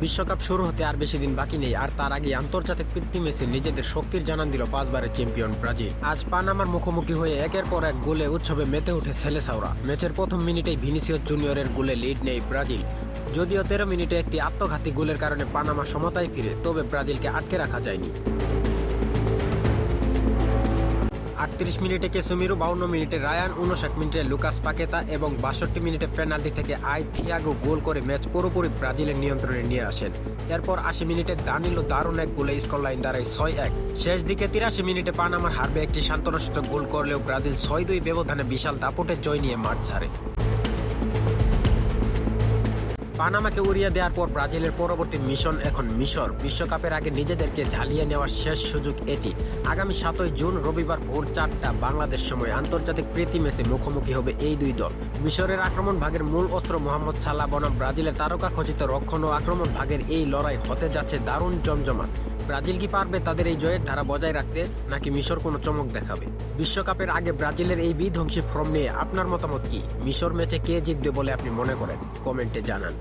বিশ্বকাপ শুরু হতে আর বেশি দিন বাকি নেই, আর তার আগে আন্তর্জাতিক প্রীতি ম্যাচে নিজেদের শক্তির জানান দিল 5 বারের চ্যাম্পিয়ন ব্রাজিল। আজ পানামার মুখোমুখি হয়ে একের পর এক গোলে উৎসবে মেতে ওঠে সেলেসাওরা। ম্যাচের প্রথম মিনিটেই ভিনিসিয়াস জুনিয়রের গোলে লিড নেয় ব্রাজিল। যদিও 13 মিনিটে একটি আত্মঘাতী গোলের কারণে পানামা সমতায় ফিরে, তবে ব্রাজিলকে আটকে রাখা যায়নি। 38 মিনিটে কেসুমিরু, 52 মিনিটে রায়ান, 59 মিনিটে লুকাস পাকেতা এবং 62 মিনিটে পেনাল্টি থেকে থিয়াগো গোল করে ম্যাচ পুরোপুরি ব্রাজিলের নিয়ন্ত্রণে নিয়ে আসেন। এরপর 80 মিনিটে দানিলো দারুণ এক গোলে স্কোরলাইন দাঁড়ায় 6-1। শেষ দিকে 83 মিনিটে পানামার হারবে একটি শান্তনাসূচক গোল করলেও ব্রাজিল 6-2 ব্যবধানে বিশাল দাপটের জয় নিয়ে মাঠ ছাড়ে। পানামাকে উড়িয়ে দেওয়ার পর ব্রাজিলের পরবর্তী মিশন এখন মিশর। বিশ্বকাপের আগে নিজেদেরকে ঝালিয়ে নেওয়ার শেষ সুযোগ এটি। আগামী 7 জুন রবিবার ভোর 4টা বাংলাদেশ সময় আন্তর্জাতিক প্রীতি ম্যাচে মুখোমুখি হবে এই দুই দল। মিশরের আক্রমণ ভাগের মূল অস্ত্র মোহাম্মদ সালাহ বনাম ব্রাজিলের তারকা খচিত রক্ষণ ও আক্রমণ ভাগের এই লড়াই হতে যাচ্ছে দারুণ জমজমাট। ব্রাজিল কি পারবে তাদের এই জয়ের ধারা বজায় রাখতে, নাকি মিশর কোনো চমক দেখাবে? বিশ্বকাপের আগে ব্রাজিলের এই বিধ্বংসী ফর্ম নিয়ে আপনার মতামত কি? মিশর ম্যাচে কে জিতবে বলে আপনি মনে করেন? কমেন্টে জানান।